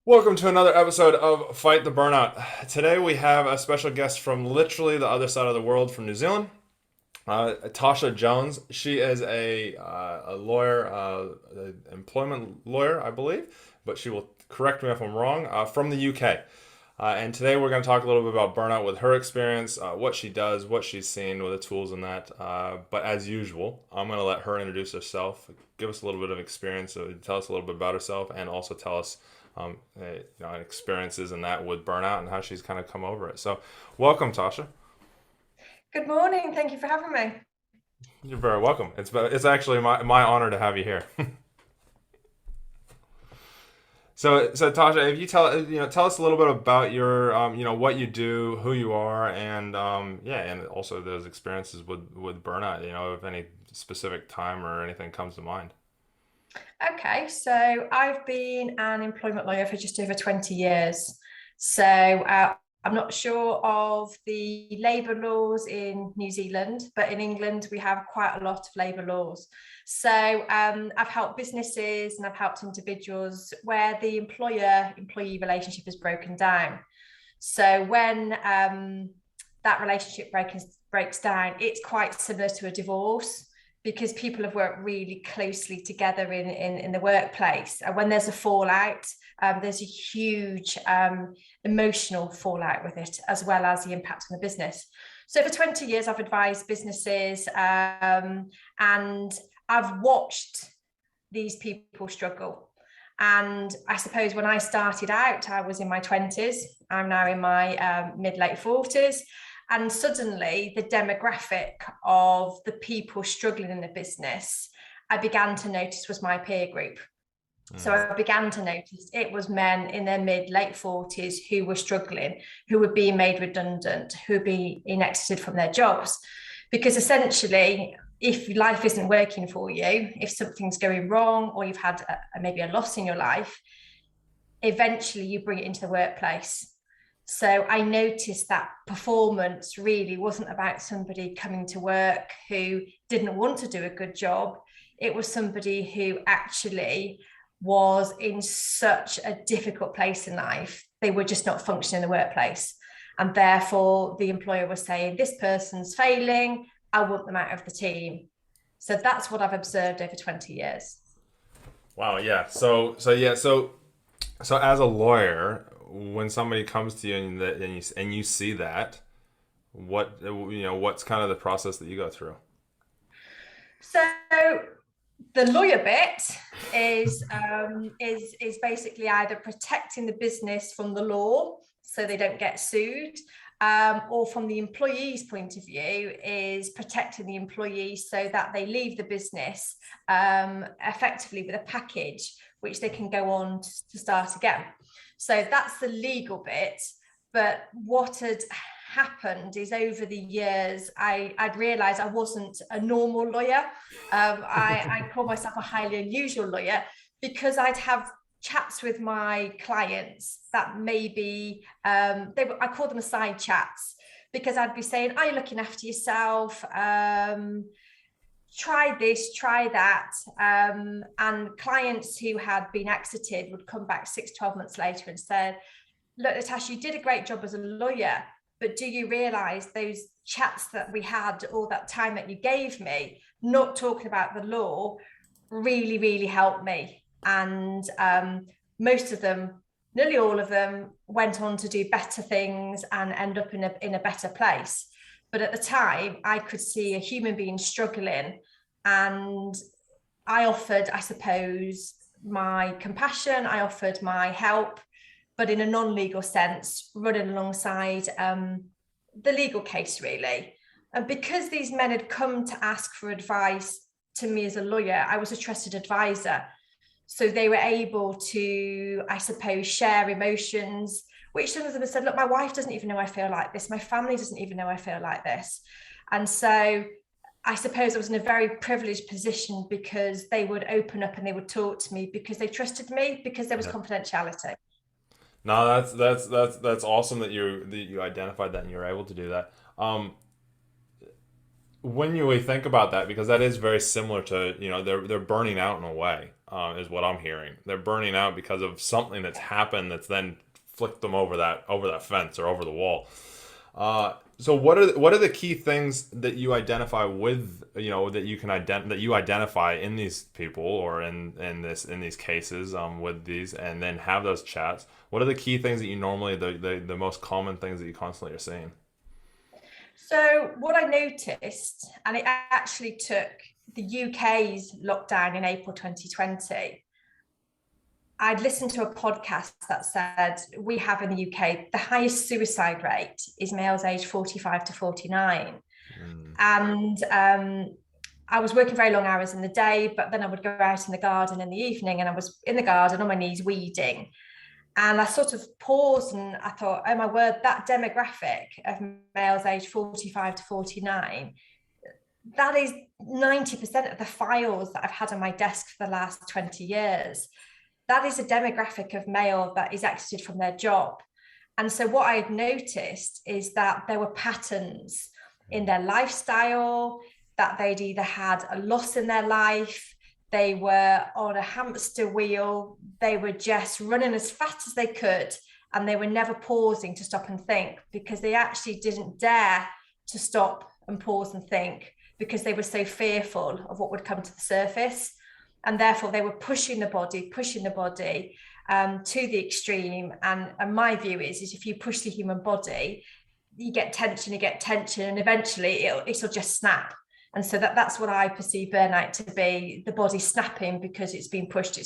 Welcome to another episode of Fight the Burnout. Today we have a special guest from literally the other side of the world, from New Zealand, Natasha Jones. She is a lawyer, an employment lawyer, I believe, but she will correct me if I'm wrong, from the UK. And today we're going to talk a little bit about burnout with her experience, what she does, what she's seen with the tools and that. But as usual, I'm going to let her introduce herself, give us a little bit of experience, tell us a little bit about herself, and also tell us experiences and that with burnout and how she's kind of come over it. So, welcome, Tasha. Good morning. Thank you for having me. You're very welcome. It's actually my honor to have you here. So Tasha, if you tell us a little bit about your what you do, who you are, and and also those experiences with burnout. If any specific time or anything comes to mind. Okay, so I've been an employment lawyer for just over 20 years. I'm not sure of the labour laws in New Zealand, but in England we have quite a lot of labour laws. I've helped businesses and I've helped individuals where the employer-employee relationship is broken down. So when that relationship breaks down, it's quite similar to a divorce because people have worked really closely together in the workplace. And when there's a fallout, there's a huge emotional fallout with it, as well as the impact on the business. So for 20 years, I've advised businesses and I've watched these people struggle. And I suppose when I started out, I was in my 20s. I'm now in my mid-late 40s. And suddenly the demographic of the people struggling in the business, I began to notice was my peer group. So I began to notice it was men in their late 40s who were struggling, who were being made redundant, who were being exited from their jobs. Because essentially, if life isn't working for you, if something's going wrong, or you've had maybe a loss in your life, eventually you bring it into the workplace. So I noticed that performance really wasn't about somebody coming to work who didn't want to do a good job. It was somebody who actually was in such a difficult place in life. They were just not functioning in the workplace. And therefore, the employer was saying, this person's failing. I want them out of the team. So that's what I've observed over 20 years. Wow. Yeah. So as a lawyer, when somebody comes to you and you see that, what's kind of the process that you go through? So the lawyer bit is basically either protecting the business from the law so they don't get sued, or from the employee's point of view is protecting the employee so that they leave the business effectively with a package which they can go on to start again. So that's the legal bit. But what had happened is over the years, I'd realised I wasn't a normal lawyer. I call myself a highly unusual lawyer because I'd have chats with my clients that maybe I call them side chats because I'd be saying, are you looking after yourself? Try this, try that. And clients who had been exited would come back 6, 12 months later and said, look, Natasha, you did a great job as a lawyer, but do you realize those chats that we had, all that time that you gave me, not talking about the law, really, really helped me. And most of them, nearly all of them, went on to do better things and end up in a better place. But at the time, I could see a human being struggling, and I offered, I suppose, my compassion, I offered my help, but in a non-legal sense, running alongside the legal case, really. And because these men had come to ask for advice to me as a lawyer, I was a trusted advisor. So they were able to, I suppose, share emotions, which some of them have said, look, my wife doesn't even know I feel like this. My family doesn't even know I feel like this. And so I suppose I was in a very privileged position because they would open up and they would talk to me because they trusted me, because there was Yeah. confidentiality. No, that's awesome that you identified that and you were able to do that. When you really think about that, because that is very similar to they're burning out in a way. is what I'm hearing. They're burning out because of something that's happened that's then flicked them over that fence or over the wall. So what are the key things that you identify with, that you can that you identify in these people or in these cases, with these, and then have those chats? What are the key things that you normally, the most common things that you constantly are seeing? So what I noticed, and it actually took the UK's lockdown in April 2020, I'd listened to a podcast that said we have in the UK the highest suicide rate is males aged 45 to 49. And I was working very long hours in the day, but then I would go out in the garden in the evening, and I was in the garden on my knees weeding. And I sort of paused and I thought, oh my word, that demographic of males aged 45 to 49, that is 90% of the files that I've had on my desk for the last 20 years. That is a demographic of male that is exited from their job. And so what I had noticed is that there were patterns in their lifestyle, that they'd either had a loss in their life, they were on a hamster wheel, they were just running as fast as they could, and they were never pausing to stop and think, because they actually didn't dare to stop and pause and think, because they were so fearful of what would come to the surface. And therefore they were pushing the body to the extreme. And my view is if you push the human body, you get tension, and eventually it'll just snap. And so that's what I perceive burnout to be: the body snapping because it's been pushed.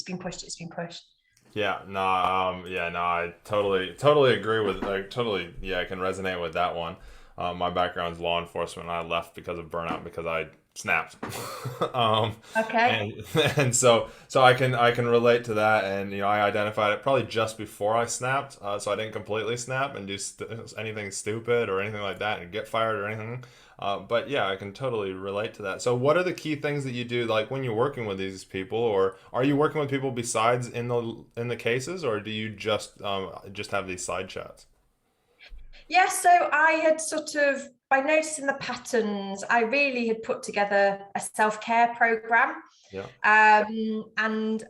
Yeah, no, I totally agree with, I can resonate with that one. My background is law enforcement, and I left because of burnout because I snapped. Okay. And so I can relate to that, and I identified it probably just before I snapped, so I didn't completely snap and do anything stupid or anything like that and get fired or anything. But yeah, I can totally relate to that. So what are the key things that you do, like when you're working with these people, or are you working with people besides in the cases, or do you just have these side chats? Yeah, so I had sort of, by noticing the patterns, I really had put together a self-care program. Yeah. And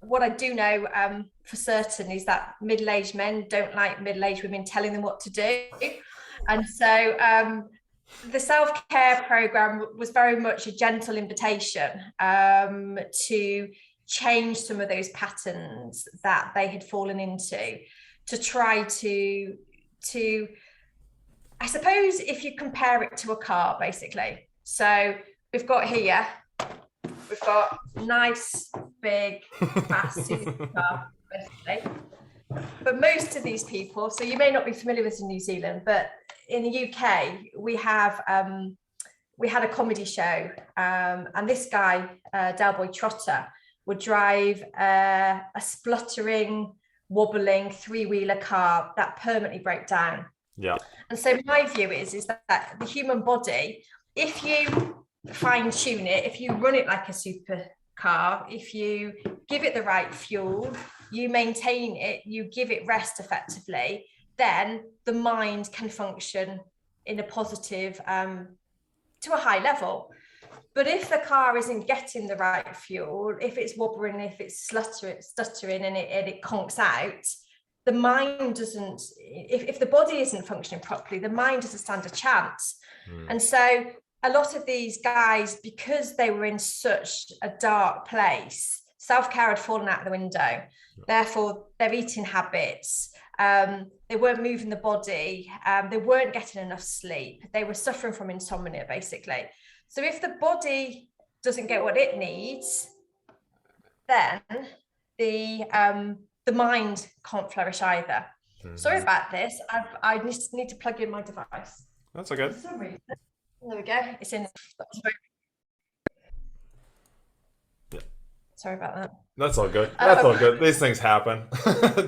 what I do know for certain is that middle-aged men don't like middle-aged women telling them what to do. And so the self-care program was very much a gentle invitation to change some of those patterns that they had fallen into, to try to I suppose if you compare it to a car, basically. So we've got nice, big, fast supercar, basically. But most of these people, so you may not be familiar with in New Zealand, but in the UK, we had a comedy show, and this guy, Del Boy Trotter, would drive a spluttering, wobbling three-wheeler car that permanently broke down. Yeah. And so my view is that the human body, if you fine tune it, if you run it like a supercar, if you give it the right fuel, you maintain it, you give it rest effectively, then the mind can function in a positive, to a high level. But if the car isn't getting the right fuel, if it's wobbling, if it's stuttering and it conks out, the mind doesn't, if the body isn't functioning properly, the mind doesn't stand a chance. And so a lot of these guys, because they were in such a dark place, self-care had fallen out the window. Therefore, their eating habits, they weren't moving the body, they weren't getting enough sleep, they were suffering from insomnia, basically. So if the body doesn't get what it needs, then the mind can't flourish either. Sorry about this. I just need to plug in my device. That's okay. For some reason. There we go. It's in. Yeah. Sorry about that. That's all good. That's all good. These things happen.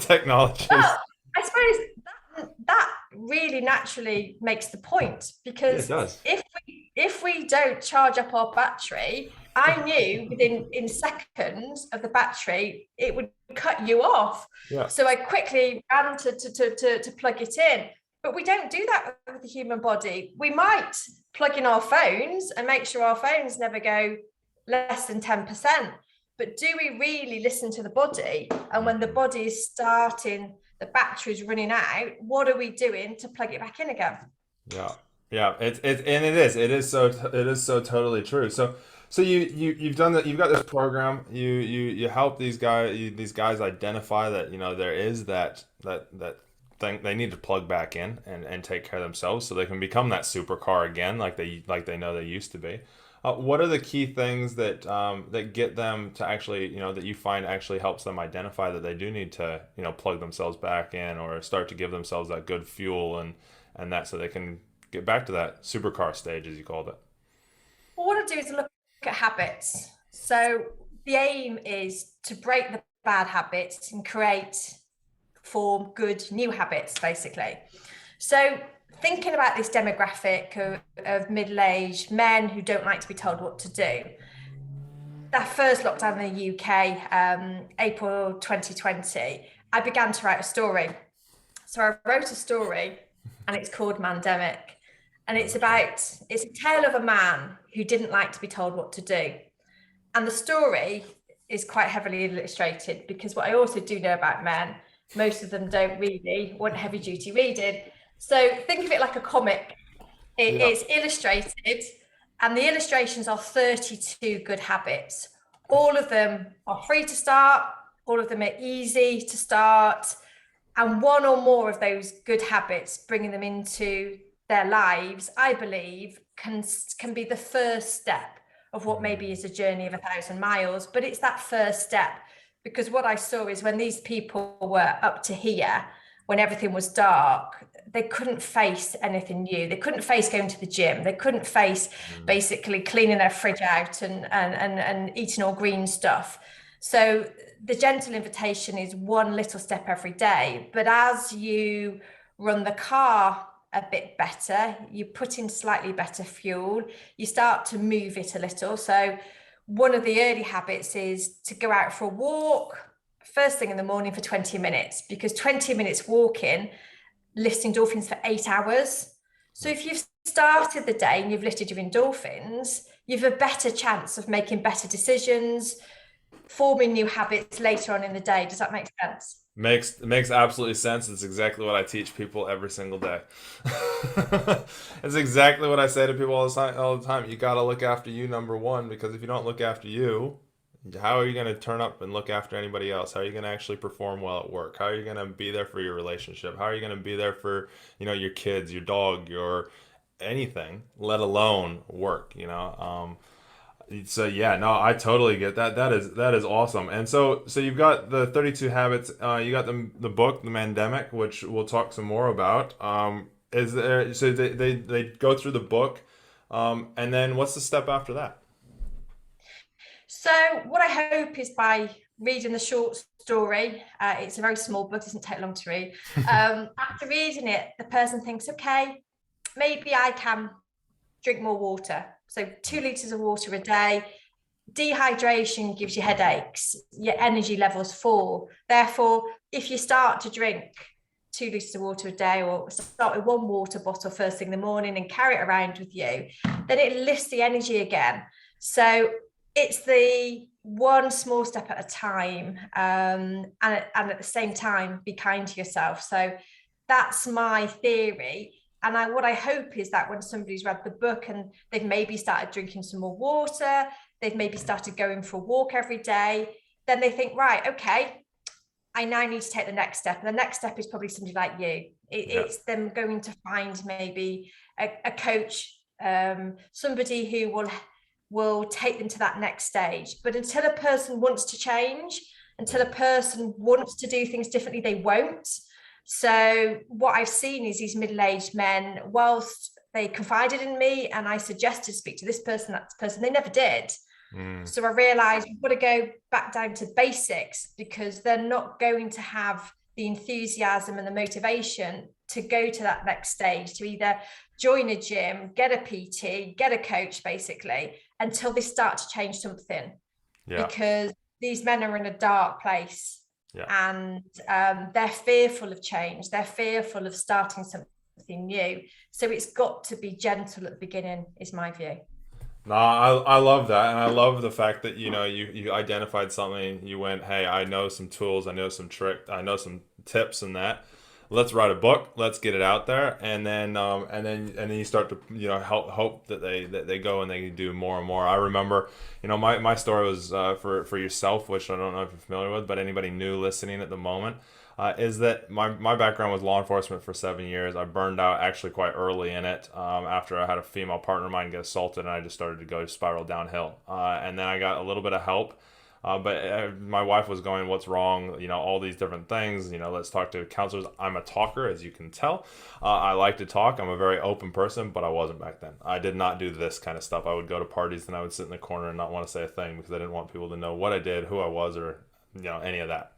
Technology. Well, I suppose that really naturally makes the point, because Yeah, it does. if we don't charge up our battery, I knew in seconds of the battery it would cut you off. Yeah. So I quickly ran to plug it in. But we don't do that with the human body. We might plug in our phones and make sure our phones never go less than 10%. but do we really listen to the body? And when the body is starting, the battery's running out, what are we doing to plug it back in again? Yeah, yeah. It is so totally true. So you've done that. You've got this program. You help these guys identify that there is that thing they need to plug back in and take care of themselves so they can become that supercar again, like they know they used to be. What are the key things that get them to actually that you find actually helps them identify that they do need to plug themselves back in or start to give themselves that good fuel and that so they can get back to that supercar stage as you called it. Well, what I do is look at habits. So the aim is to break the bad habits and form good new habits, basically. So thinking about this demographic of middle-aged men who don't like to be told what to do, that first lockdown in the UK, April 2020, I began to write a story. So I wrote a story and it's called Mandemic. And it's a tale of a man who didn't like to be told what to do. And the story is quite heavily illustrated because what I also do know about men, most of them don't really want heavy duty reading. So think of it like a comic. Yeah. It's illustrated, and the illustrations are 32 good habits. All of them are free to start, all of them are easy to start. And one or more of those good habits, bringing them into their lives, I believe, can be the first step of what maybe is a journey of 1,000 miles. But it's that first step, because what I saw is when these people were up to here, when everything was dark, they couldn't face anything new. They couldn't face going to the gym. They couldn't face basically cleaning their fridge out and eating all green stuff. So the gentle invitation is one little step every day. But as you run the car a bit better, you put in slightly better fuel, you start to move it a little. So one of the early habits is to go out for a walk first thing in the morning for 20 minutes, because 20 minutes walking lifts endorphins for 8 hours. So if you've started the day and you've lifted your endorphins, you've a better chance of making better decisions, forming new habits later on in the day. Does that make sense? Makes absolutely sense. It's exactly what I teach people every single day. It's exactly what I say to people all the time. You got to look after you, number one, because if you don't look after you, how are you going to turn up and look after anybody else? How are you going to actually perform well at work? How are you going to be there for your relationship? How are you going to be there for, your kids, your dog, your anything, let alone work, so yeah, no, I totally get that. That is awesome. And so you've got the 32 habits. You got the book, The Mandemic, which we'll talk some more about. Is there so they go through the book, and then what's the step after that? So what I hope is by reading the short story, it's a very small book, doesn't take long to read. After reading it, the person thinks, okay, maybe I can drink more water. So 2 liters of water a day. Dehydration gives you headaches, your energy levels fall. Therefore, if you start to drink 2 liters of water a day, or start with one water bottle first thing in the morning and carry it around with you, then it lifts the energy again. So it's the one small step at a time, and at the same time, be kind to yourself. So that's my theory. And what I hope is that when somebody's read the book and they've maybe started drinking some more water, they've maybe started going for a walk every day, then they think, right, okay, I now need to take the next step. And the next step is probably somebody like you. It's them going to find maybe a coach, somebody who will take them to that next stage. But until a person wants to change, until a person wants to do things differently, they won't. So what I've seen is these middle-aged men, whilst they confided in me and I suggested speak to this person, that person, they never did. So I realized we've got to go back down to basics, because they're not going to have the enthusiasm and the motivation to go to that next stage, to either join a gym, get a PT, get a coach, basically, until they start to change something. Yeah, Because these men are in a dark place, yeah. and they're fearful of change. They're fearful of starting something new. So it's got to be gentle at the beginning, is my view. No, I love that, and I love the fact that you identified something. You went, hey, I know some tools, I know some I know some tips, and that. Let's write a book. Let's get it out there, and then you start to help hope that they go and they do more and more. I remember, my story was for yourself, which I don't know if you're familiar with, but anybody new listening at the moment. Is that my background was law enforcement for 7 years. I burned out actually quite early in it after I had a female partner of mine get assaulted, and I just started to go spiral downhill. And then I got a little bit of help, but my wife was going, "What's wrong?" All these different things. Let's talk to counselors. I'm a talker, as you can tell. I like to talk. I'm a very open person, but I wasn't back then. I did not do this kind of stuff. I would go to parties and I would sit in the corner and not want to say a thing because I didn't want people to know what I did, who I was, or any of that,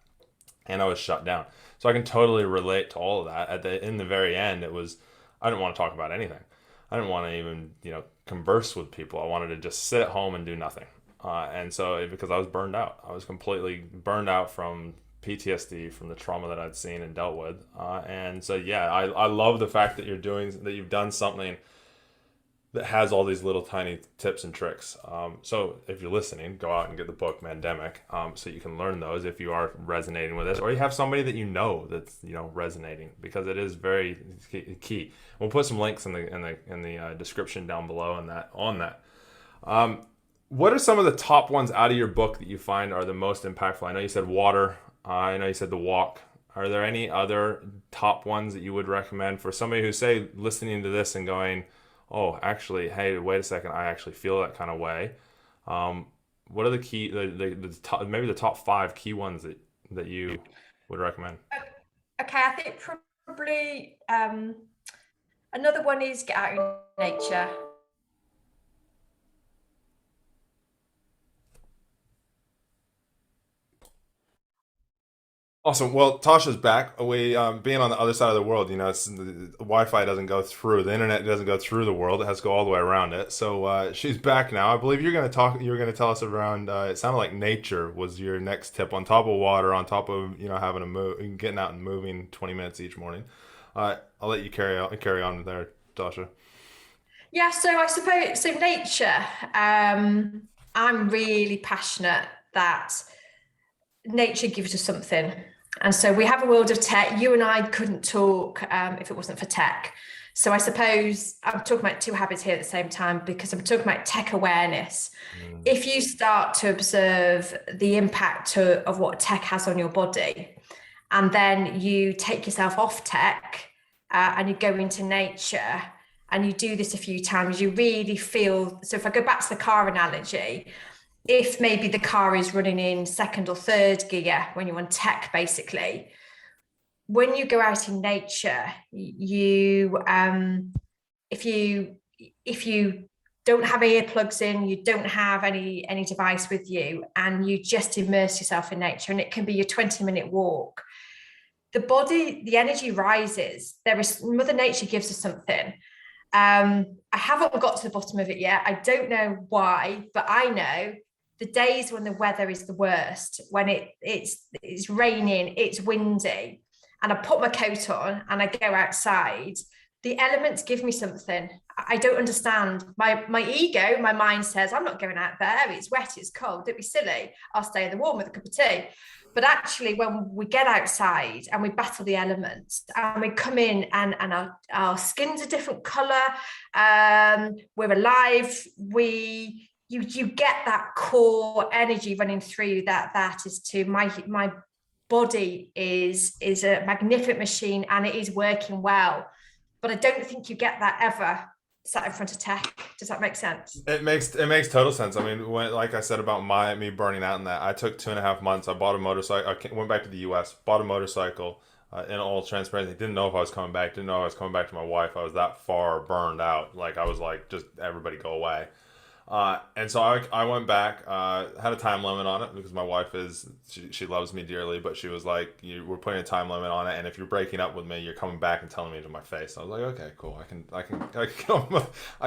and I was shut down. So I can totally relate to all of that. In the very end, it was I didn't want to talk about anything. I didn't want to even converse with people. I wanted to just sit at home and do nothing. And so because I was burned out, I was completely burned out from PTSD from the trauma that I'd seen and dealt with. And so yeah, I love the fact that you've done something that has all these little tiny tips and tricks. So if you're listening, go out and get the book Mandemic, so you can learn those if you are resonating with it, or you have somebody that that's resonating, because it is very key. We'll put some links in the description down below and that on that. What are some of the top ones out of your book that you find are the most impactful? I know you said water. I know you said the walk. Are there any other top ones that you would recommend for somebody who's, say, listening to this and going, oh, actually, hey, wait a second, I actually feel that kind of way. What are the key, the top, maybe the top five key ones that you would recommend? Okay, I think probably another one is get out in nature. Awesome. Well, Tasha's back. We being on the other side of the world, the Wi-Fi doesn't go through the internet, doesn't go through the world. It has to go all the way around it. So she's back now. I believe you're going to talk. You're going to tell us around. It sounded like nature was your next tip, on top of water, on top of having a move, getting out and moving 20 minutes each morning. I'll let you carry on there, Tasha. Yeah, so I suppose so. Nature. I'm really passionate that nature gives us something. And so we have a world of tech. You and I couldn't talk if it wasn't for tech. So I suppose I'm talking about two habits here at the same time, because I'm talking about tech awareness. Mm. If you start to observe the impact of what tech has on your body, and then you take yourself off tech and you go into nature and you do this a few times, you really feel. So if I go back to the car analogy, if maybe the car is running in second or third gear when you're on tech, basically, when you go out in nature, you if you don't have earplugs in, you don't have any device with you, and you just immerse yourself in nature, and it can be your 20-minute walk, the body, the energy rises. There is, Mother Nature gives us something. I haven't got to the bottom of it yet. I don't know why, but I know the days when the weather is the worst, when it's raining, it's windy, and I put my coat on and I go outside, the elements give me something. I don't understand. My ego, my mind says, I'm not going out there. It's wet, it's cold. Don't be silly. I'll stay in the warm with a cup of tea. But actually, when we get outside and we battle the elements and we come in and our skin's a different color, we're alive, you get that core energy running through that is to my body is a magnificent machine and it is working well. But I don't think you get that ever sat in front of tech. Does that make sense? It makes total sense. I mean, like I said about me burning out in that, I took 2.5 months. I bought a motorcycle. Went back to the U.S. Bought a motorcycle. In all transparency, didn't know if I was coming back. Didn't know if I was coming back to my wife. I was that far burned out. Like I was like, just everybody go away. And so I went back, had a time limit on it because my wife she loves me dearly, but she was like, we're putting a time limit on it, and if you're breaking up with me, you're coming back and telling me to my face. I was like, okay, cool, I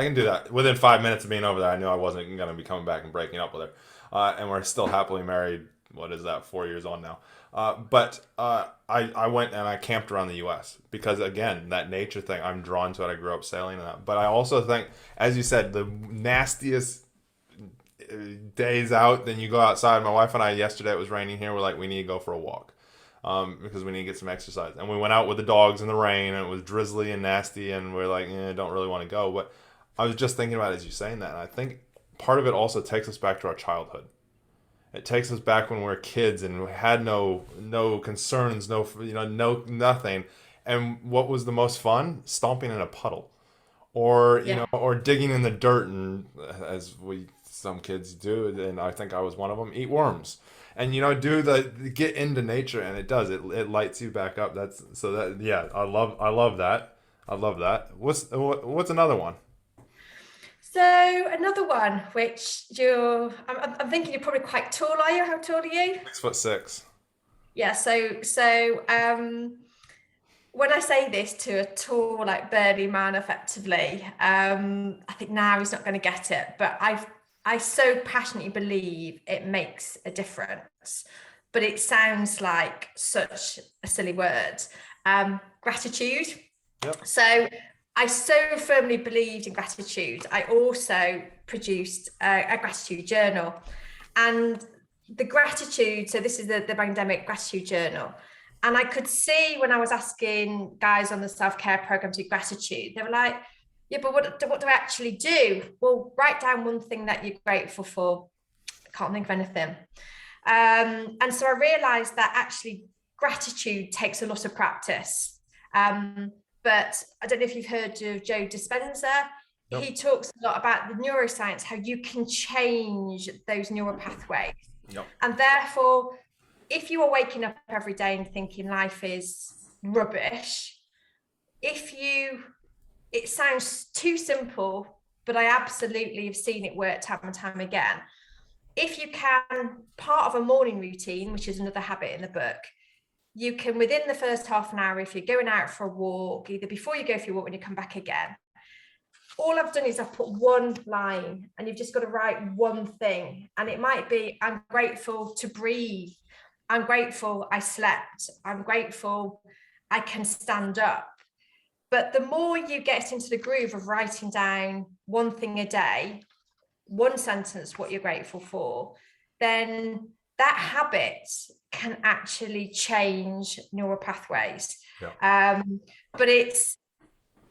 can do that. Within 5 minutes of being over there, I knew I wasn't gonna be coming back and breaking up with her, and we're still happily married. What is that? 4 years on now. But I went and I camped around the U.S. because again, that nature thing, I'm drawn to it. I grew up sailing and that. But I also think, as you said, the nastiest days out, then you go outside. My wife and I, yesterday, it was raining here. We're like, we need to go for a walk. Because we need to get some exercise. And we went out with the dogs in the rain, and it was drizzly and nasty, and we're like, don't really want to go. But I was just thinking about it as you saying that, and I think part of it also takes us back to our childhood. It takes us back when we were kids and we had no concerns, no nothing. And what was the most fun? Stomping in a puddle, or Yeah. or digging in the dirt, and as we some kids do, and I think I was one of them, eat worms. And do the get into nature, and it lights you back up. That's so that yeah, I love that. I love that. What's another one? So another one, which I'm thinking you're probably quite tall, are you? How tall are you? 6'6". Yeah, when I say this to a tall, like burly man, effectively, I think now he's not going to get it. But I so passionately believe it makes a difference. But it sounds like such a silly word. Gratitude. Yep. So I so firmly believed in gratitude. I also produced a gratitude journal, and the gratitude. So this is the Mandemic gratitude journal. And I could see when I was asking guys on the self-care program to do gratitude, they were like, yeah, but what do I actually do? Well, write down one thing that you're grateful for. I can't think of anything. And so I realized that actually gratitude takes a lot of practice. But I don't know if you've heard of Joe Dispenza. Yep. He talks a lot about the neuroscience, how you can change those neural pathways. Yep. And therefore, if you are waking up every day and thinking life is rubbish, it sounds too simple, but I absolutely have seen it work time and time again. If you can, part of a morning routine, which is another habit in the book, you can, within the first half an hour, if you're going out for a walk, either before you go for your walk, when you come back again, all I've done is I've put one line, and you've just got to write one thing. And it might be, I'm grateful to breathe. I'm grateful I slept. I'm grateful I can stand up. But the more you get into the groove of writing down one thing a day, one sentence, what you're grateful for, then that habit can actually change neural pathways. Yeah. But it's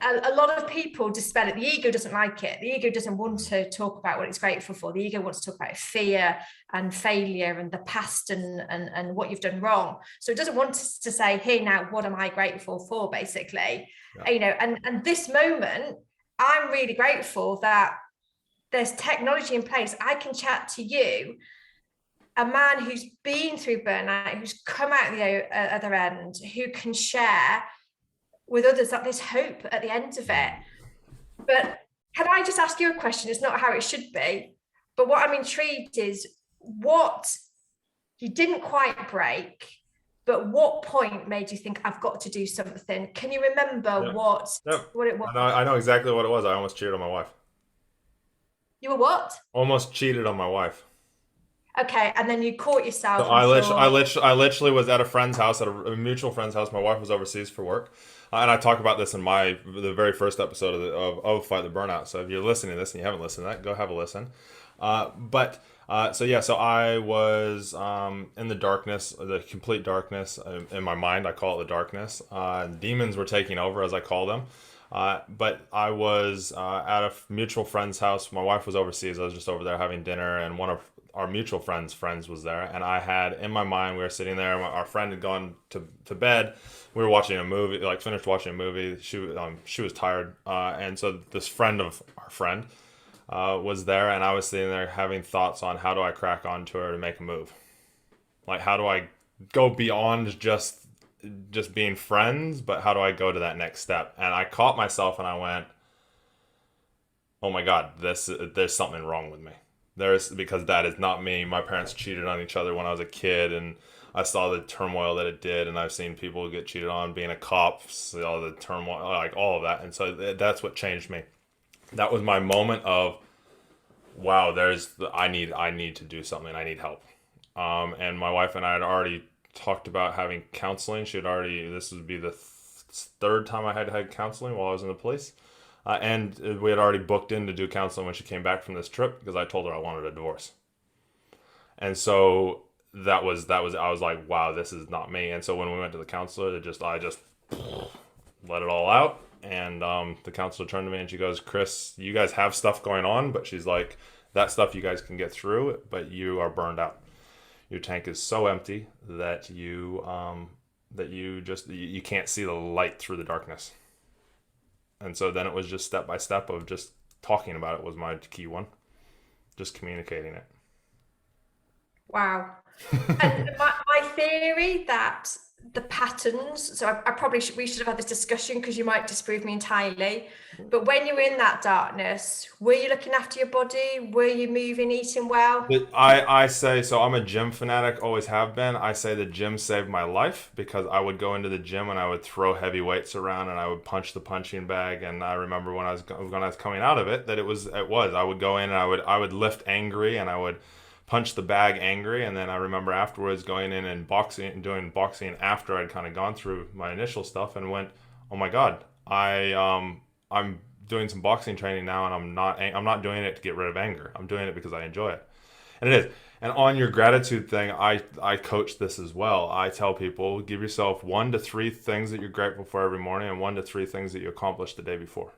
a lot of people dispel it. The ego doesn't like it. The ego doesn't want to talk about what it's grateful for. The ego wants to talk about fear and failure and the past and what you've done wrong. So it doesn't want to say, hey, now, what am I grateful for, basically? Yeah. And this moment, I'm really grateful that there's technology in place. I can chat to you, a man who's been through burnout, who's come out the other end, who can share with others that there's hope at the end of it. But can I just ask you a question? It's not how it should be, but what I'm intrigued is what you didn't quite break, but what point made you think I've got to do something? Can you remember what it was? I know exactly what it was. I almost cheated on my wife. You were what? Almost cheated on my wife. Okay, and then you caught yourself. So I literally was at a friend's house, at a mutual friend's house. My wife was overseas for work, and I talk about this in the very first episode of Fight the Burnout. So if you're listening to this and you haven't listened to that, go have a listen. So I was in the darkness, the complete darkness in my mind. I call it the darkness. Demons were taking over, as I call them. But I was at a mutual friend's house. My wife was overseas. I was just over there having dinner, and one of our mutual friends was there. And I had, in my mind, we were sitting there. Our friend had gone to bed. We were watching a movie, finished watching a movie. She was tired. And so this friend of our friend was there, and I was sitting there having thoughts on how do I crack onto her to make a move. Like, how do I go beyond just being friends, but how do I go to that next step? And I caught myself and I went, oh my God, there's something wrong with me. Because that is not me. My parents cheated on each other when I was a kid, and I saw the turmoil that it did, and I've seen people get cheated on, being a cop, all the turmoil, like all of that. And so that's what changed me. That was my moment of, wow, I need to do something. I need help. And my wife and I had already talked about having counseling. This would be the third time I had counseling while I was in the police. And we had already booked in to do counseling when she came back from this trip because I told her I wanted a divorce. And so that was I was like, wow, this is not me. And so when we went to the counselor, I just let it all out. And the counselor turned to me and she goes, Chris, you guys have stuff going on, but she's like, that stuff you guys can get through, but you are burned out. Your tank is so empty that you can't see the light through the darkness. And so then it was just step by step of just talking about it was my key one, just communicating it. Wow. And my theory that the patterns, so I probably should, we should have had this discussion because you might disprove me entirely. But when you're in that darkness, were you looking after your body? Were you moving, eating well? I say so. I'm a gym fanatic, always have been. I say the gym saved my life because I would go into the gym and I would throw heavy weights around and I would punch the punching bag. And I remember when I was coming out of it that it was I would go in and I would lift angry and I would punch the bag angry. And then I remember afterwards going in and boxing and doing boxing after I'd kind of gone through my initial stuff and went, oh my god, I'm doing some boxing training now and I'm not doing it to get rid of anger. I'm doing it because I enjoy it. And it is. And on your gratitude thing, I coach this as well. I tell people give yourself 1 to 3 things that you're grateful for every morning and 1 to 3 things that you accomplished the day before.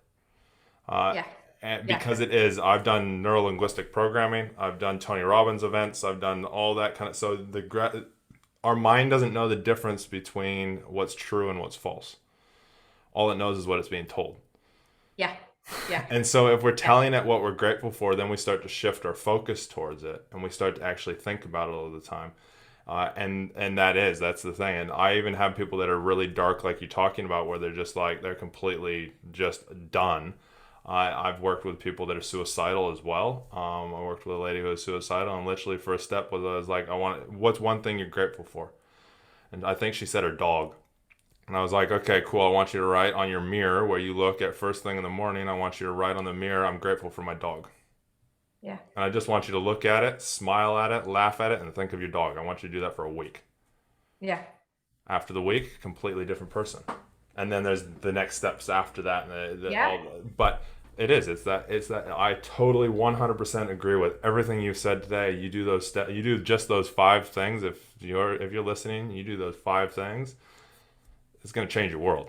Uh, Yeah. and Yeah. because it is, I've done neuro linguistic programming, I've done Tony Robbins events, I've done all that kind of. So our mind doesn't know the difference between what's true and what's false. All it knows is what it's being told. Yeah. Yeah. And so if we're Yeah. telling it what we're grateful for, then we start to shift our focus towards it and we start to actually think about it all the time. And that's the thing. And I even have people that are really dark, like you're talking about, where they're just like, they're completely just done. I've worked with people that are suicidal as well. I worked with a lady who was suicidal, and literally first step was I was like, what's one thing you're grateful for? And I think she said her dog. And I was like, okay, cool. I want you to write on your mirror where you look at first thing in the morning. I want you to write on the mirror, I'm grateful for my dog. Yeah. And I just want you to look at it, smile at it, laugh at it, and think of your dog. I want you to do that for a week. Yeah. After the week, completely different person. And then there's the next steps after that. Yeah. But it's that I totally 100% agree with everything you said today. You do you do just those 5 things. If you're listening, you do those 5 things. It's going to change your world.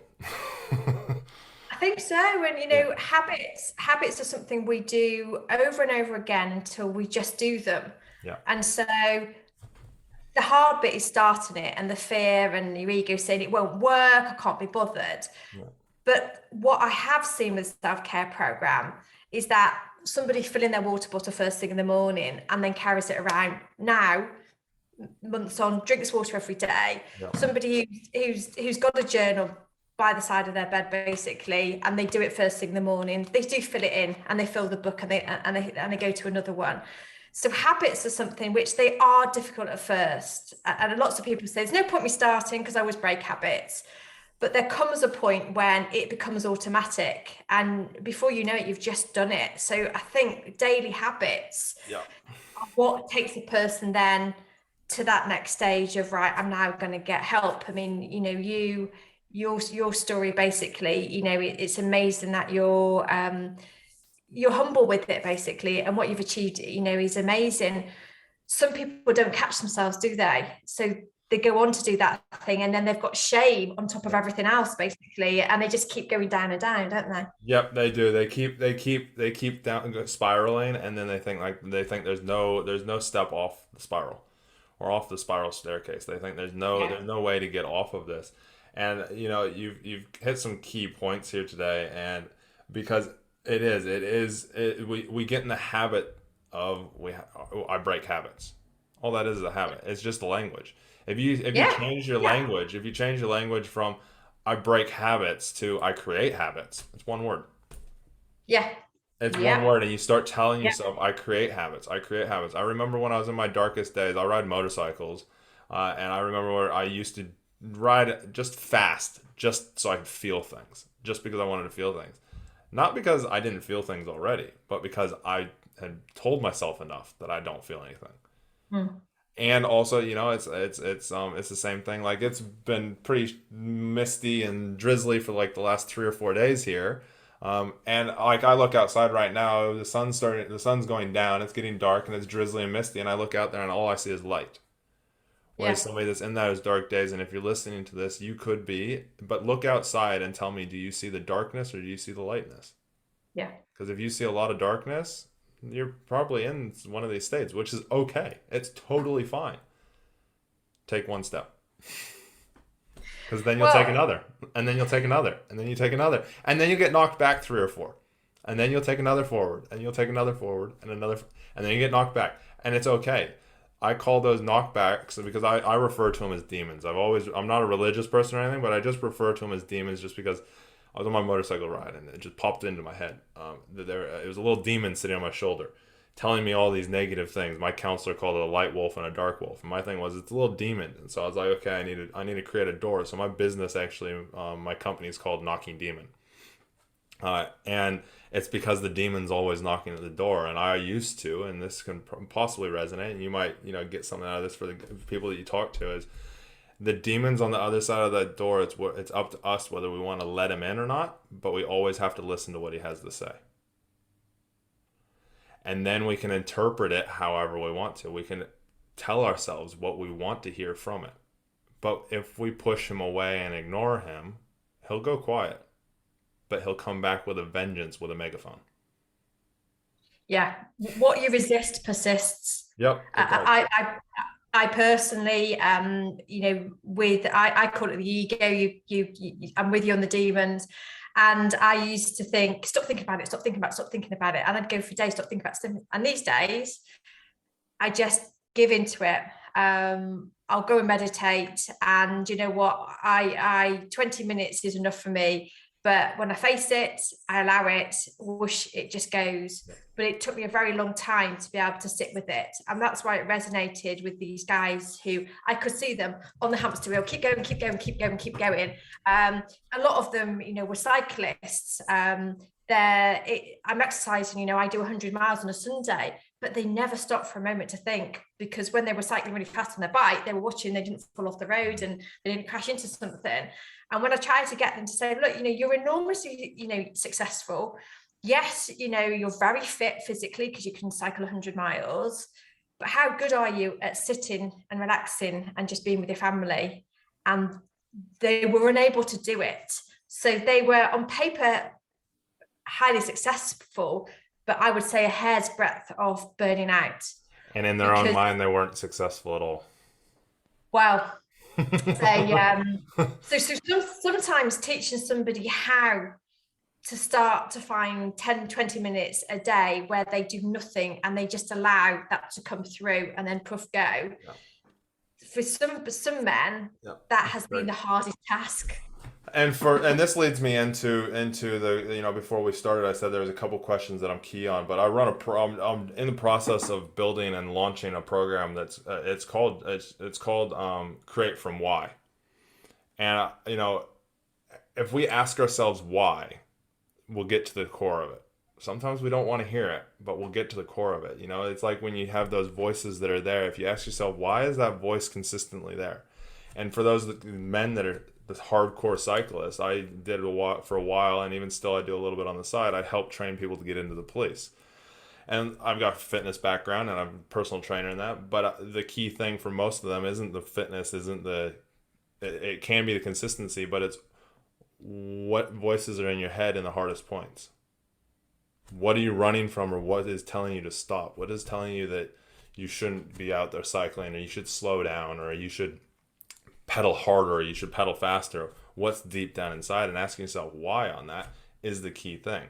I think so. And Yeah. habits are something we do over and over again until we just do them. Yeah. And so the hard bit is starting it and the fear and your ego saying it won't work, I can't be bothered. Yeah. But what I have seen with self-care program is that somebody filling their water bottle first thing in the morning and then carries it around now, months on, drinks water every day. Yeah. Somebody who's got a journal by the side of their bed basically, and they do it first thing in the morning. They do fill it in and they fill the book and they go to another one. So habits are something which they are difficult at first. And lots of people say there's no point me starting because I always break habits. But there comes a point when it becomes automatic. And before you know it, you've just done it. So I think daily habits Yeah. are what takes a person then to that next stage of, right, I'm now going to get help. I mean, your story basically, it's amazing that you're humble with it basically, and what you've achieved, is amazing. Some people don't catch themselves, do they? So they go on to do that thing and then they've got shame on top of everything else basically, and they just keep going down and down, don't they? Yep, they do. They keep down spiraling, and then they think there's no step off the spiral, or off the spiral staircase. They think there's no Yeah. there's no way to get off of this. And you've hit some key points here today, and because we get in the habit of I break habits. All that is a habit. It's just the language. If you Yeah. change your Yeah. language, if you change your language from I break habits to I create habits, it's one word. Yeah. It's one Yeah. word, and you start telling Yeah. yourself, I create habits. I create habits. I remember when I was in my darkest days, I ride motorcycles, and I remember where I used to ride just fast, just so I could feel things, just because I wanted to feel things. Not because I didn't feel things already, but because I had told myself enough that I don't feel anything. Mm. And also, it's the same thing. Like it's been pretty misty and drizzly for like the last 3 or 4 days here. And like I look outside right now, the sun's going down, it's getting dark and it's drizzly and misty, and I look out there and all I see is light. Whereas Yeah, somebody that's in those dark days, and if you're listening to this, you could be, but look outside and tell me, do you see the darkness or do you see the lightness? yeah. Because if you see a lot of darkness, you're probably in one of these states, which is okay. It's totally fine. Take one step. Because then you'll take Well, another, and then you'll take another, and then you take another, and then you get knocked back three or four, and then you'll take another forward, and you'll take another forward, and another, and then you get knocked back, and it's okay. I call those knockbacks because I refer to them as demons. I'm not a religious person or anything, but I just refer to them as demons just because I was on my motorcycle ride and it just popped into my head. It was a little demon sitting on my shoulder, telling me all these negative things. My counselor called it a light wolf and a dark wolf. And my thing was it's a little demon. And so I was like, okay, I need to create a door. So my business actually, my company is called Knocking Demon. And it's because the demon's always knocking at the door, and I used to, and this can possibly resonate, and you might, get something out of this for the people that you talk to, is the demons on the other side of that door. It's up to us whether we want to let him in or not, but we always have to listen to what he has to say. And then we can interpret it however we want to. We can tell ourselves what we want to hear from it. But if we push him away and ignore him, he'll go quiet, but he'll come back with a vengeance with a megaphone. yeah. What you resist persists. Yep, it does. I personally, with I call it the ego. I'm with you on the demons, and I used to think, stop thinking about it, stop thinking about it, stop thinking about it, and I'd go for days, stop thinking about it. And these days, I just give into it. I'll go and meditate, and you know what? I 20 minutes is enough for me. But when I face it, I allow it, whoosh, it just goes. But it took me a very long time to be able to sit with it. And that's why it resonated with these guys who I could see them on the hamster wheel, keep going, keep going, keep going, keep going. A lot of them, were cyclists. I'm exercising, I do 100 miles on a Sunday, but they never stopped for a moment to think, because when they were cycling really fast on their bike, they were watching, they didn't fall off the road and they didn't crash into something. And when I tried to get them to say, look, you're enormously, successful. Yes, you're very fit physically because you can cycle 100 miles, but how good are you at sitting and relaxing and just being with your family? And they were unable to do it. So they were on paper highly successful, but I would say a hair's breadth of burning out. And in their own mind, they weren't successful at all. Well, so sometimes teaching somebody how to start to find 10, 20 minutes a day where they do nothing and they just allow that to come through and then puff go. Yeah. For some men, that has been the hardest task. And this leads me into the before we started, I said there was a couple questions that I'm key on, but I'm in the process of building and launching a program that's it's called Create from Why. And if we ask ourselves why, we'll get to the core of it. Sometimes we don't want to hear it, but we'll get to the core of it. It's like when you have those voices that are there. If you ask yourself, why is that voice consistently there? And for those men that are the hardcore cyclists, I did it for a while, and even still I do a little bit on the side. I help train people to get into the police. And I've got a fitness background, and I'm a personal trainer in that. But the key thing for most of them isn't the fitness, it can be the consistency, but it's what voices are in your head in the hardest points. What are you running from, or what is telling you to stop? What is telling you that you shouldn't be out there cycling, or you should slow down, or you should pedal harder, or you should pedal faster? What's deep down inside, and asking yourself why on that is the key thing.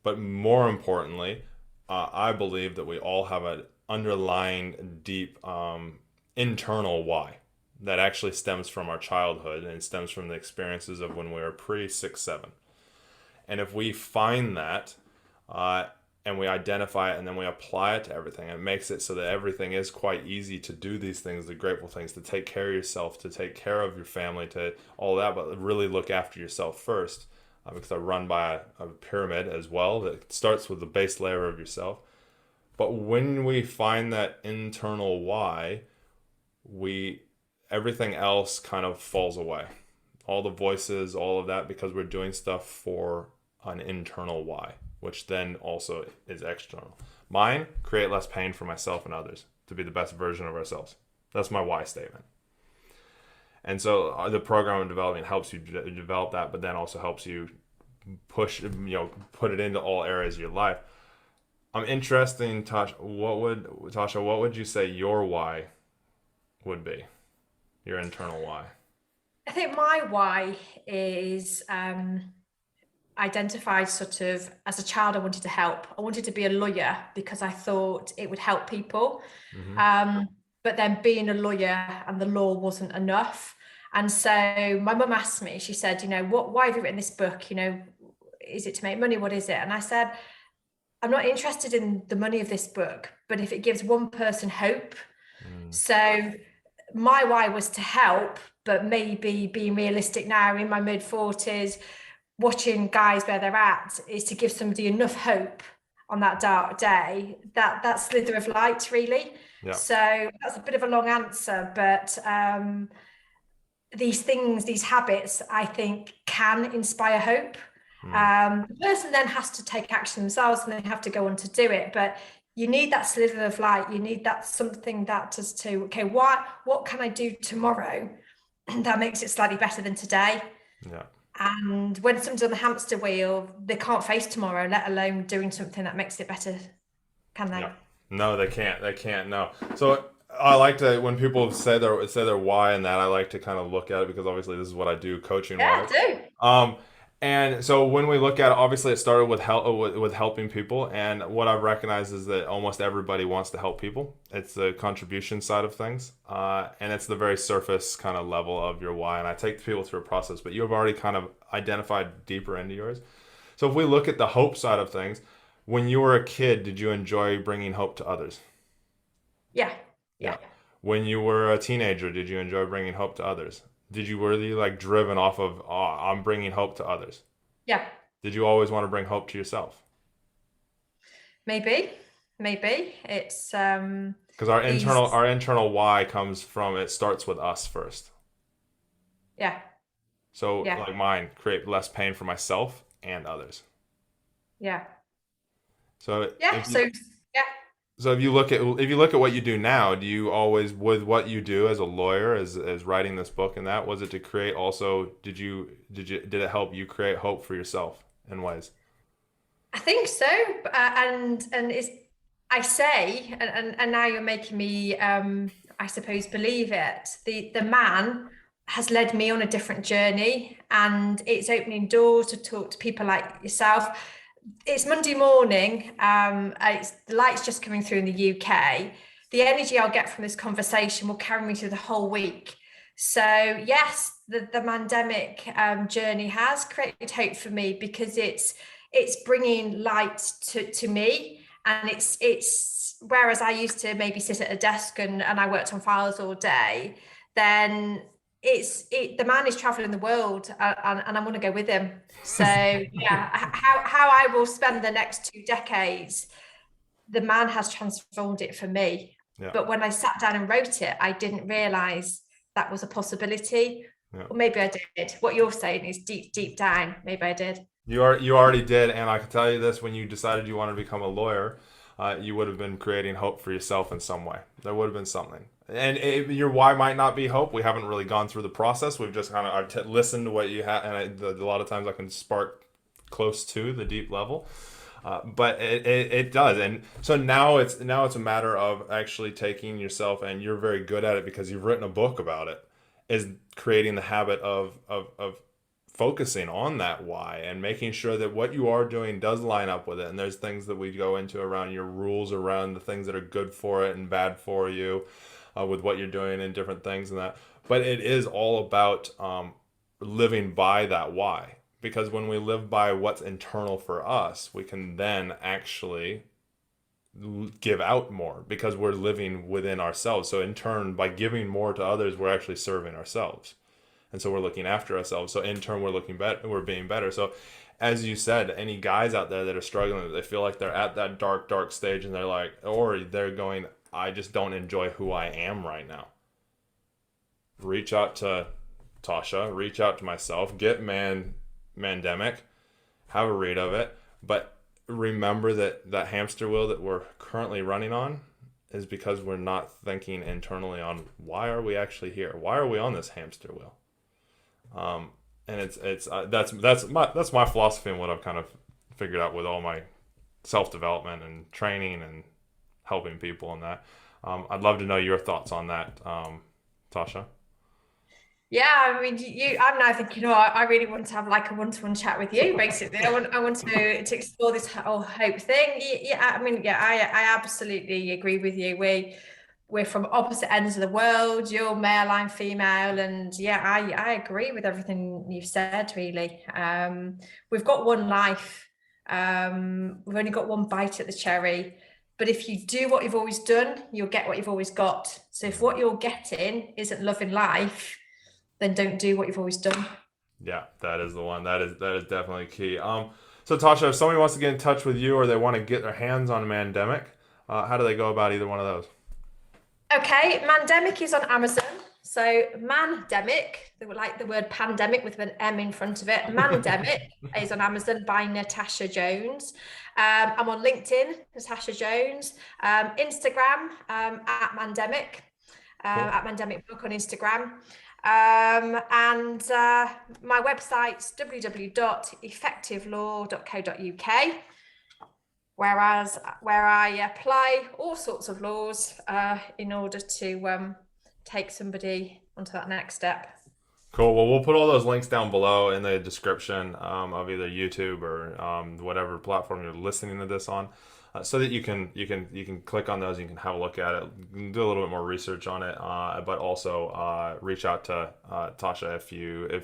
But more importantly, I believe that we all have an underlying deep internal why that actually stems from our childhood and stems from the experiences of when we were pre-6, 7. And if we find that and we identify it and then we apply it to everything, it makes it so that everything is quite easy to do these things, the grateful things, to take care of yourself, to take care of your family, to all that, but really look after yourself first. Because I run by a pyramid as well that starts with the base layer of yourself. But when we find that internal why, everything else kind of falls away. All the voices, all of that, because we're doing stuff for an internal why, which then also is external. Mine, create less pain for myself and others to be the best version of ourselves. That's my why statement. And so the program of development helps you develop that, but then also helps you put it into all areas of your life. I'm interested in Tasha. What would you say your why would be? Your internal why. I think my why is identified sort of as a child. I wanted to help. I wanted to be a lawyer because I thought it would help people. Mm-hmm. But then being a lawyer and the law wasn't enough. And so my mum asked me, she said, why have you written this book? Is it to make money? What is it? And I said, I'm not interested in the money of this book, but if it gives one person hope. So my why was to help, but maybe being realistic now in my mid-40s, watching guys where they're at, is to give somebody enough hope on that dark day, that slither of light, really. Yeah. So that's a bit of a long answer, but these habits, I think, can inspire hope. The person then has to take action themselves and they have to go on to do it. But you need that slither of light. You need that something that does to, okay, what can I do tomorrow that makes it slightly better than today? Yeah. And when someone's on the hamster wheel, they can't face tomorrow, let alone doing something that makes it better, can they? Yeah. No, they can't. They can't. No. So I like to, when people say their why in that, I like to kind of look at it because obviously this is what I do coaching Yeah, wise. I do. And so when we look at it, obviously it started with with helping people, and what I've recognized is that almost everybody wants to help people. It's the contribution side of things, and it's the very surface kind of level of your why. And I take people through a process, but you have already kind of identified deeper into yours. So if we look at the hope side of things, when you were a kid, did you enjoy bringing hope to others? Yeah, Yeah. yeah, When you were a teenager, did you enjoy bringing hope to others? Did you were you like driven off of, oh, I'm bringing hope to others? yeah. Did you always want to bring hope to yourself? Maybe it's Because our these. internal why comes from, it starts with us first. Yeah, So yeah, like mine, create less pain for myself and others. yeah, So yeah. if you So yeah. so if you look at what you do now, do you always, with what you do as a lawyer, as writing this book and that, was it to create also, did it help you create hope for yourself in ways? I think so, and it's, I say, and now you're making me, I suppose, believe it. The man has led me on a different journey, and it's opening doors to talk to people like yourself. It's Monday morning. It's the light's just coming through in the UK. The energy I'll get from this conversation will carry me through the whole week. So yes, the Mandemic journey has created hope for me because it's bringing light to me, and it's whereas I used to maybe sit at a desk and I worked on files all day, then the man is traveling the world, and I want to go with him. So yeah, how I will spend the next 2 decades, the man has transformed it for me. Yeah. But when I sat down and wrote it, I didn't realize that was a possibility. Yeah. Or maybe I did. What you're saying is deep down, maybe I did. You already did, and I can tell you this: when you decided you wanted to become a lawyer, you would have been creating hope for yourself in some way. There would have been something, and your why might not be hope. We haven't really gone through the process. We've just kind of listened to what you have, and a lot of times I can spark close to the deep level. But it does, and so now it's a matter of actually taking yourself, and you're very good at it because you've written a book about it, is creating the habit of focusing on that why and making sure that what you are doing does line up with it. And there's things that we go into around your rules, around the things that are good for it and bad for you, with what you're doing and different things and that. But it is all about living by that why. Because when we live by what's internal for us, we can then actually give out more because we're living within ourselves. So in turn, by giving more to others, we're actually serving ourselves. And so we're looking after ourselves. So in turn, we're looking better. We're being better. So, as you said, any guys out there that are struggling, they feel like they're at that dark stage, and they're like, or they're going, I just don't enjoy who I am right now. Reach out to Tasha. Reach out to myself. Get Mandemic. have a read of it, but remember that that hamster wheel that we're currently running on is because we're not thinking internally on why are we actually here? Why are we on this hamster wheel? And it's that's my philosophy and what I've kind of figured out with all my self development and training and helping people and that. I'd love to know your thoughts on that, Tasha. Yeah, I mean, I'm now thinking, oh, I really want to have like a one-to-one chat with you. Basically, I want to explore this whole hope thing. Yeah, I mean, yeah, I absolutely agree with you. We're from opposite ends of the world. You're male, I'm female, and yeah, I agree with everything you've said. Really, we've got one life. We've only got one bite at the cherry. But if you do what you've always done, you'll get what you've always got. So if what you're getting isn't love in life, then don't do what you've always done. Yeah, that is the one. That is definitely key. So Tasha, if somebody wants to get in touch with you or they want to get their hands on Mandemic, how do they go about either one of those? Okay, Mandemic is on Amazon. So Mandemic, they were like the word pandemic with an M in front of it. Mandemic is on Amazon by Natasha Jones. I'm on LinkedIn, Natasha Jones. Instagram at Mandemic, Cool. at Mandemic Book on Instagram. And my website's www.effectivelaw.co.uk, where I apply all sorts of laws in order to take somebody onto that next step. Cool. Well, we'll put all those links down below in the description of either YouTube or whatever platform you're listening to this on, so that you can click on those. And you can have a look at it, do a little bit more research on it, but also reach out to Tasha if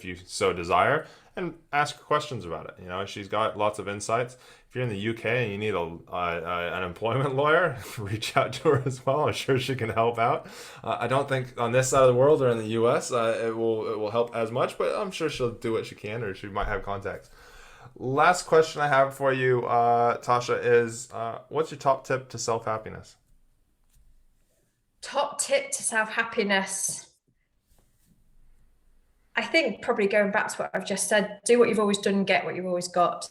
you so desire and ask her questions about it. She's got lots of insights. If you're in the UK and you need an employment lawyer, reach out to her as well. I'm sure she can help out. I don't think on this side of the world or in the US it will help as much, but I'm sure she'll do what she can, or she might have contacts. Last question I have for you, Tasha, is what's your top tip to self happiness? Top tip to self happiness. I think probably going back to what I've just said, do what you've always done, get what you've always got.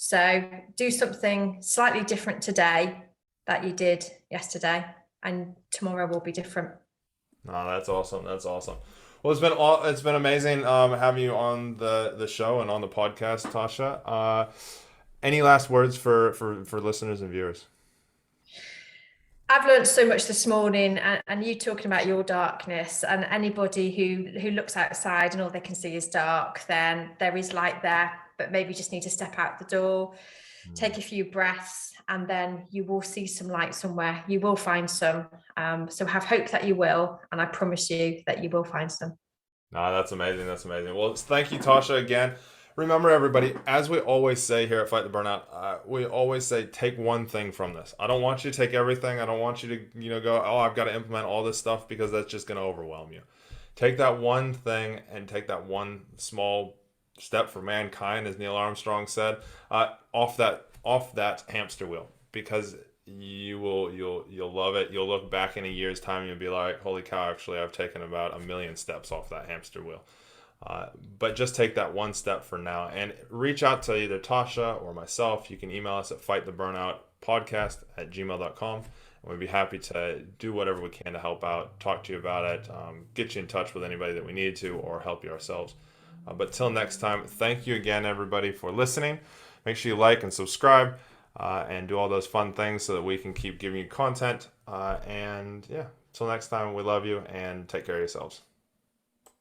So do something slightly different today that you did yesterday, and tomorrow will be different. No, that's awesome. That's awesome. Well, it's been amazing having you on the show and on the podcast, Tasha. Any last words for listeners and viewers? I've learned so much this morning, and you talking about your darkness, and anybody who looks outside and all they can see is dark, then there is light there, but maybe just need to step out the door, take a few breaths, and then you will see some light somewhere. You will find some. So have hope that you will, and I promise you that you will find some. No, that's amazing. That's amazing. Well, thank you, Tasha, again. Remember, everybody, as we always say here at Fight the Burnout, we always say take one thing from this. I don't want you to take everything. I don't want you to, go, oh, I've got to implement all this stuff, because that's just going to overwhelm you. Take that one thing and take that one small step for mankind, as Neil Armstrong said, off that hamster wheel, because you'll love it. You'll look back in a year's time and you'll be like, holy cow, actually I've taken about 1,000,000 steps off that hamster wheel. But just take that one step for now and reach out to either Tasha or myself. You can email us at fighttheburnouttpodcast@gmail.com, and we'd be happy to do whatever we can to help out, talk to you about it, get you in touch with anybody that we need to, or help you ourselves. But till next time, thank you again, everybody, for listening. Make sure you like and subscribe, and do all those fun things so that we can keep giving you content. And yeah, till next time, we love you, and take care of yourselves.